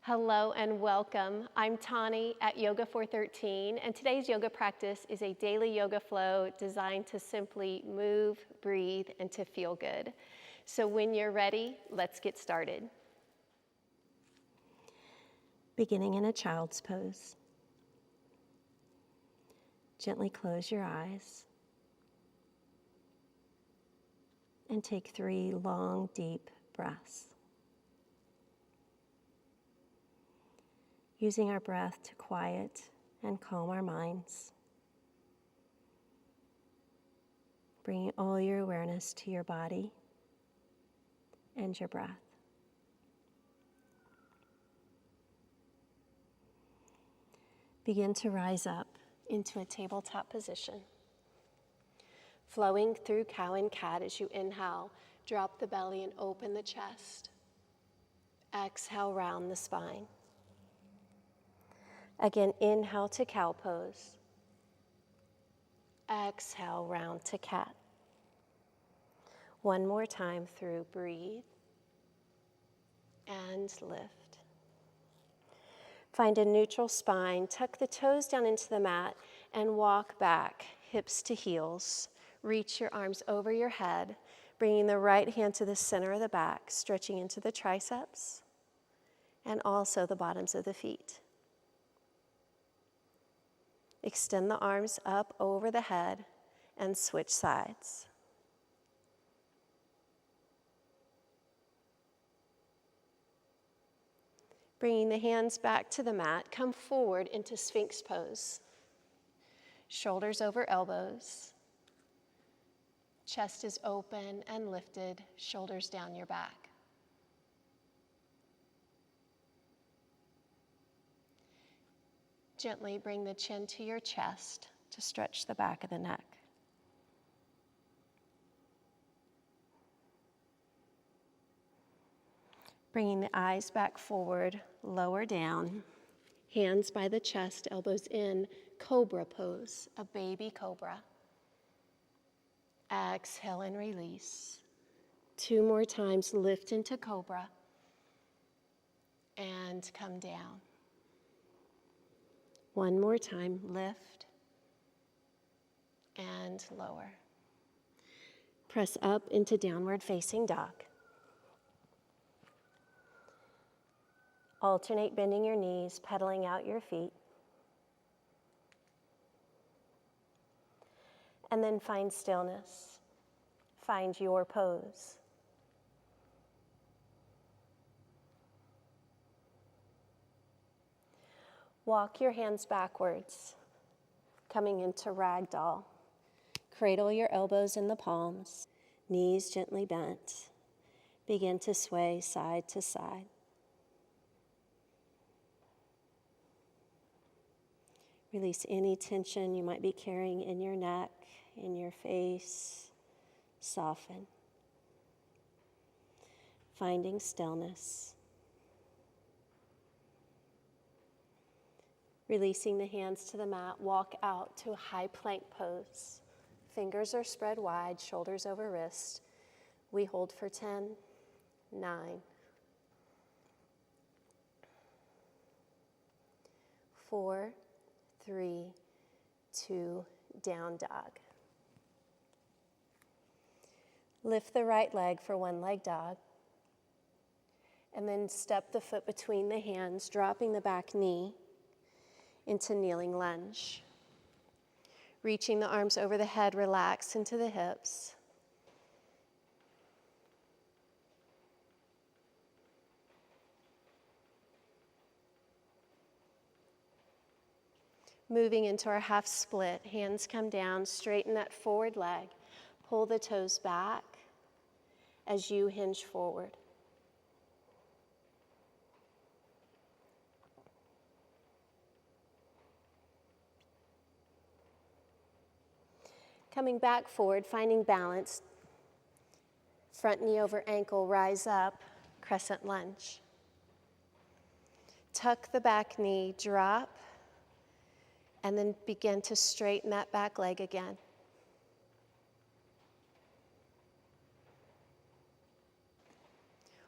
Hello and welcome. I'm Tauni at Yoga 413, and today's yoga practice is a daily yoga flow designed to simply move, breathe, and to feel good. So when you're ready, let's get started. Beginning in a child's pose. Gently close your eyes and take 3 long, deep breaths. Using our breath to quiet and calm our minds. Bringing all your awareness to your body and your breath. Begin to rise up into a tabletop position. Flowing through cow and cat as you inhale, drop the belly and open the chest. Exhale, round the spine. Again, inhale to cow pose. Exhale, round to cat. One more time through breathe and lift. Find a neutral spine, tuck the toes down into the mat and walk back, hips to heels. Reach your arms over your head, bringing the right hand to the center of the back, stretching into the triceps and also the bottoms of the feet. Extend the arms up over the head and switch sides. Bringing the hands back to the mat, come forward into Sphinx pose. Shoulders over elbows. Chest is open and lifted, shoulders down your back. Gently bring the chin to your chest to stretch the back of the neck. Bringing the eyes back forward, lower down, hands by the chest, elbows in, cobra pose, a baby cobra. Exhale and release. 2 more times, lift into cobra and come down. 1 more time, lift and lower. Press up into downward facing dog. Alternate bending your knees, pedaling out your feet. And then find stillness. Find your pose. Walk your hands backwards, coming into ragdoll. Cradle your elbows in the palms, knees gently bent. Begin to sway side to side. Release any tension you might be carrying in your neck, in your face. Soften. Finding stillness. Releasing the hands to the mat, walk out to a high plank pose. Fingers are spread wide, shoulders over wrist. We hold for 10, 9, 4, 3, 2, down dog. Lift the right leg for one leg dog. And then step the foot between the hands, dropping the back knee into kneeling lunge. Reaching the arms over the head, relax into the hips. Moving into our half split, hands come down, straighten that forward leg. Pull the toes back as you hinge forward. Coming back forward, finding balance. Front knee over ankle, rise up, crescent lunge. Tuck the back knee, drop, and then begin to straighten that back leg again.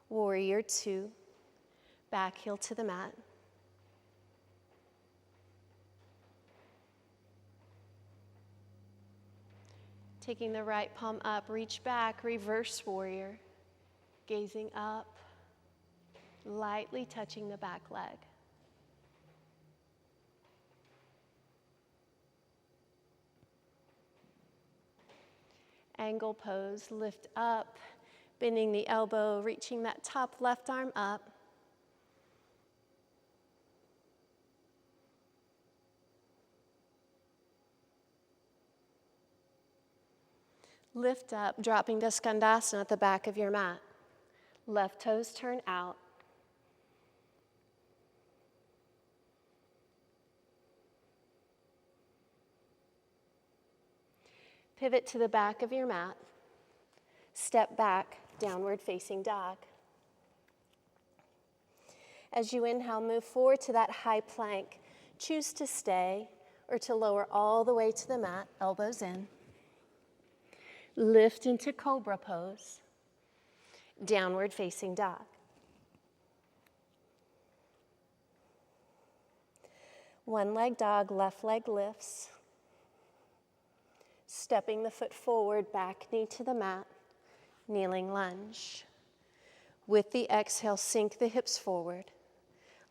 Warrior 2. Back heel to the mat. Taking the right palm up, reach back, reverse warrior. Gazing up, lightly touching the back leg. Angle pose, lift up, bending the elbow, reaching that top left arm up. Lift up, dropping to Skandasana at the back of your mat. Left toes turn out. Pivot to the back of your mat. Step back, downward facing dog. As you inhale, move forward to that high plank. Choose to stay or to lower all the way to the mat, elbows in. Lift into cobra pose. Downward facing dog. One leg dog, left leg lifts. Stepping the foot forward, back knee to the mat, kneeling lunge. With the exhale, sink the hips forward.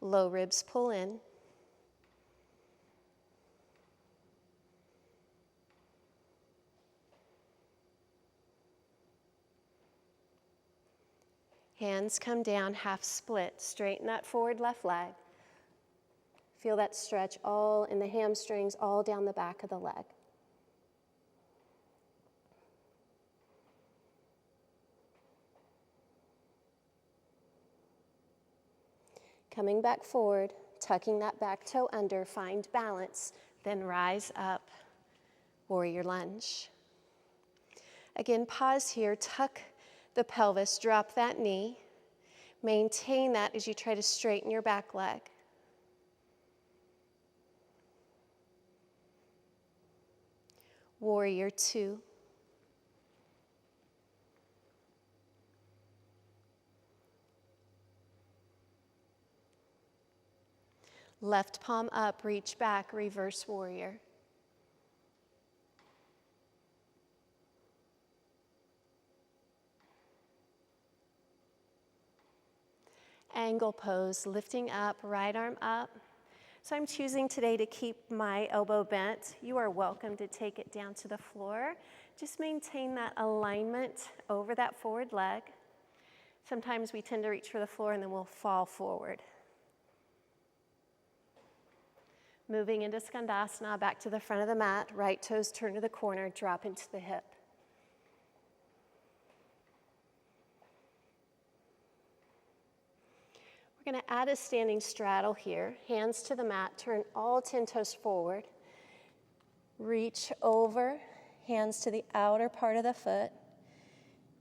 Low ribs pull in. Hands come down, half split. Straighten that forward left leg. Feel that stretch all in the hamstrings, all down the back of the leg. Coming back forward, tucking that back toe under, find balance, then rise up, warrior lunge. Again, pause here, tuck the pelvis, drop that knee. Maintain that as you try to straighten your back leg. Warrior two. Left palm up, reach back, reverse warrior. Angle pose, lifting up, right arm up. So I'm choosing today to keep my elbow bent. You are welcome to take it down to the floor. Just maintain that alignment over that forward leg. Sometimes we tend to reach for the floor and then we'll fall forward. Moving into Skandasana, back to the front of the mat, right toes turn to the corner, drop into the hip. We're going to add a standing straddle here. Hands to the mat, turn all 10 toes forward. Reach over, hands to the outer part of the foot.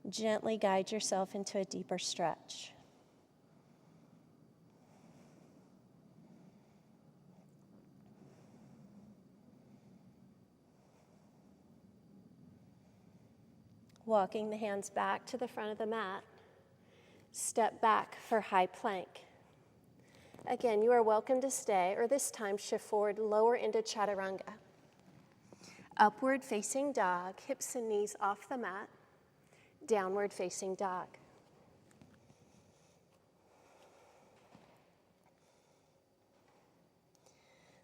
Gently guide yourself into a deeper stretch. Walking the hands back to the front of the mat. Step back for high plank. Again, you are welcome to stay, or this time shift forward, lower into chaturanga. Upward facing dog, hips and knees off the mat. Downward facing dog.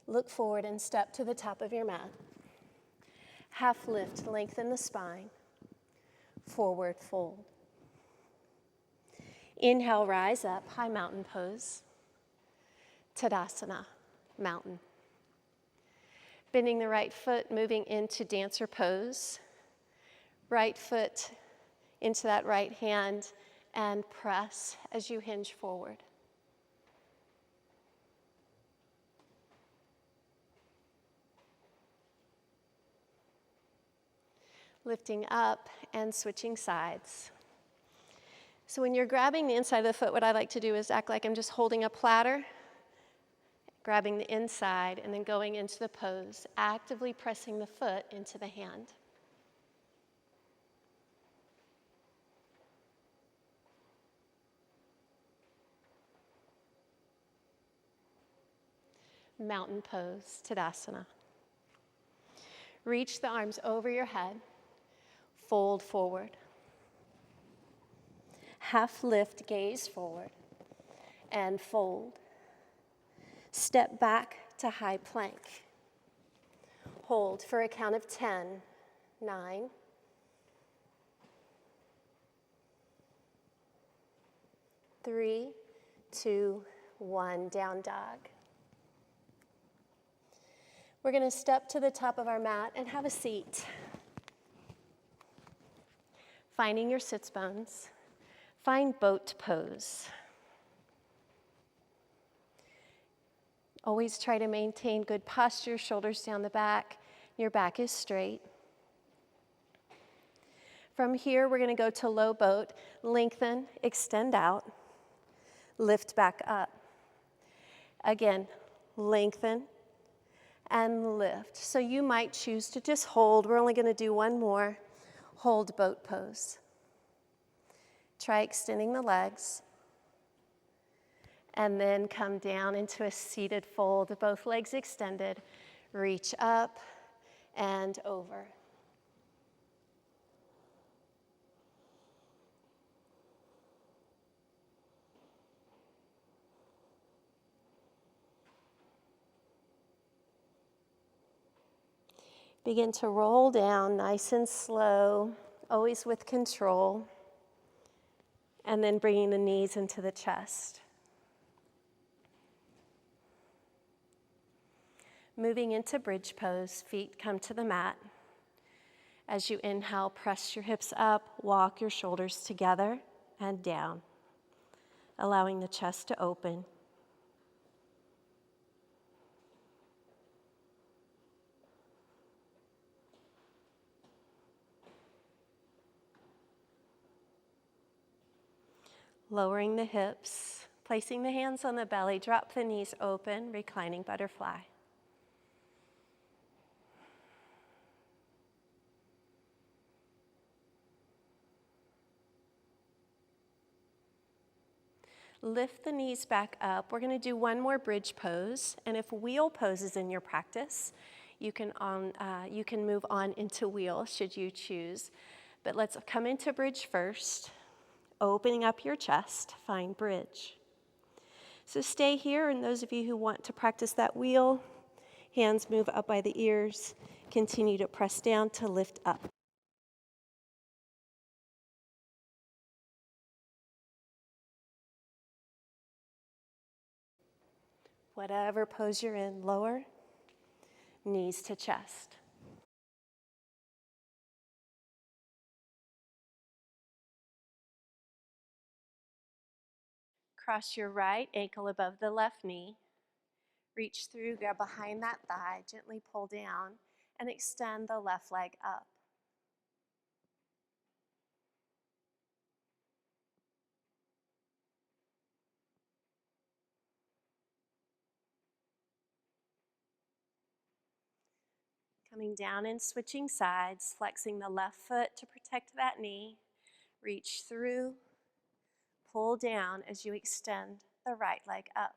Look forward and step to the top of your mat. Half lift, lengthen the spine. Forward fold. Inhale, rise up, high mountain pose. Tadasana, mountain. Bending the right foot, moving into dancer pose. Right foot into that right hand and press as you hinge forward. Lifting up and switching sides. So when you're grabbing the inside of the foot, what I like to do is act like I'm just holding a platter, grabbing the inside, and then going into the pose, actively pressing the foot into the hand. mountain pose, Tadasana. Reach the arms over your head, fold forward. Half lift, gaze forward, and fold. Step back to high plank. Hold for a count of 10, 9, 3, 2, 1, down dog. We're going to step to the top of our mat and have a seat. Finding your sits bones, find boat pose. Always try to maintain good posture, shoulders down the back, your back is straight. From here, we're going to go to low boat, lengthen, extend out, lift back up. Again, lengthen and lift. So you might choose to just hold. We're only going to do one more. Hold boat pose. Try extending the legs. And then come down into a seated fold, both legs extended. Reach up and over. Begin to roll down nice and slow, always with control. And then bringing the knees into the chest. Moving into bridge pose, feet come to the mat. As you inhale, press your hips up, walk your shoulders together and down, allowing the chest to open. Lowering the hips, placing the hands on the belly, drop the knees open, reclining butterfly. Lift the knees back up. We're going to do one more bridge pose, and if wheel pose is in your practice, you can move on into wheel should you choose. But let's come into bridge first. Opening up your chest, find bridge. So stay here, and those of you who want to practice that wheel, hands move up by the ears. Continue to press down to lift up. Whatever pose you're in, lower, knees to chest. Cross your right ankle above the left knee. Reach through, grab behind that thigh, gently pull down, and extend the left leg up. Coming down and switching sides, flexing the left foot to protect that knee. Reach through, pull down as you extend the right leg up.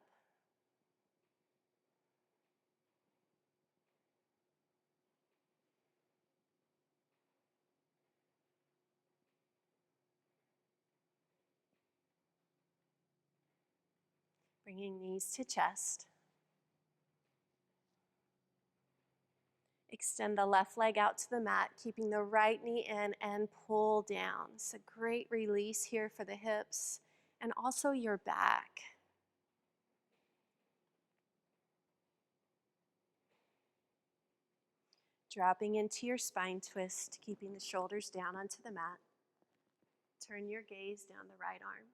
Bringing knees to chest. Extend the left leg out to the mat, keeping the right knee in and pull down. It's a great release here for the hips and also your back. Dropping into your spine twist, keeping the shoulders down onto the mat. Turn your gaze down the right arm.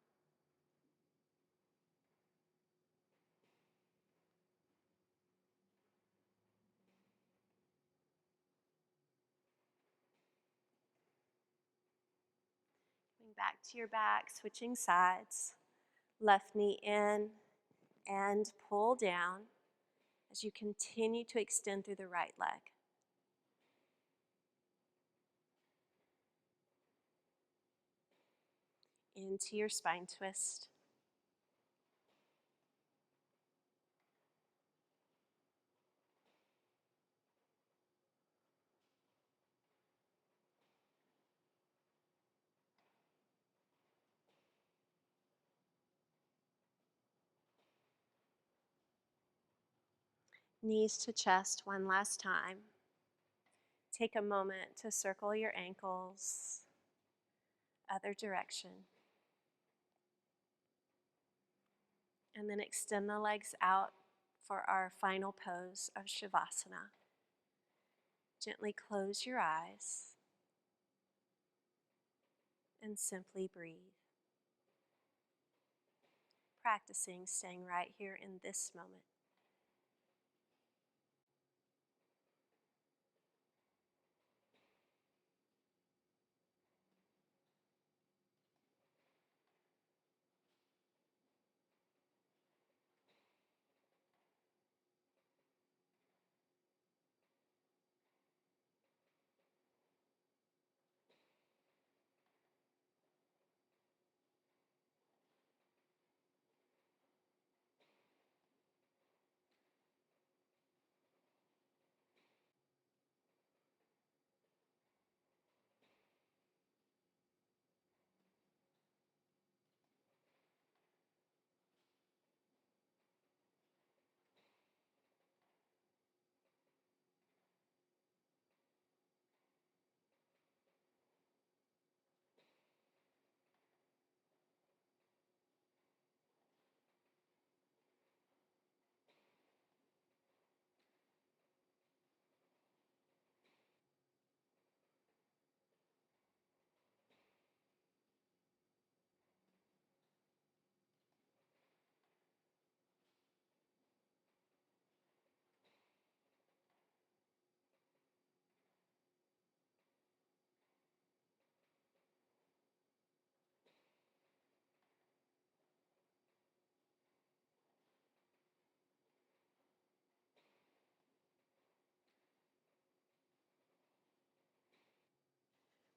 Coming back to your back, switching sides. Left knee in and pull down as you continue to extend through the right leg. Into your spine twist. Knees to chest one last time. Take a moment to circle your ankles, other direction. And then extend the legs out for our final pose of Shavasana. Gently close your eyes and simply breathe. Practicing staying right here in this moment.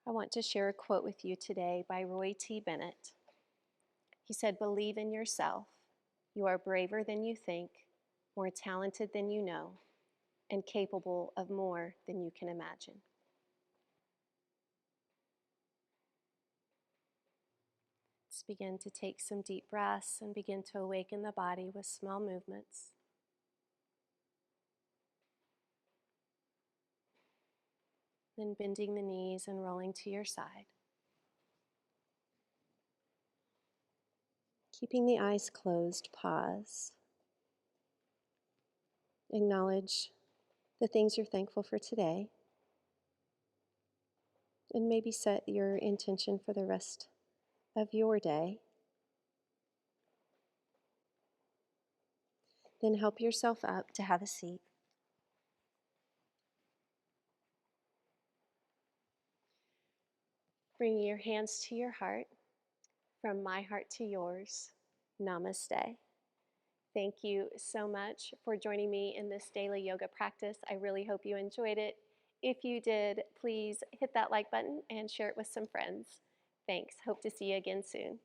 I want to share a quote with you today by Roy T. Bennett. He said, "Believe in yourself. You are braver than you think, more talented than you know, and capable of more than you can imagine." Let's begin to take some deep breaths and begin to awaken the body with small movements. Then bending the knees and rolling to your side. Keeping the eyes closed, pause. Acknowledge the things you're thankful for today. And maybe set your intention for the rest of your day. Then help yourself up to have a seat. Bring your hands to your heart. From my heart to yours, namaste. Thank you so much for joining me in this daily yoga practice. I really hope you enjoyed it. If you did, please hit that like button and share it with some friends. Thanks. Hope to see you again soon.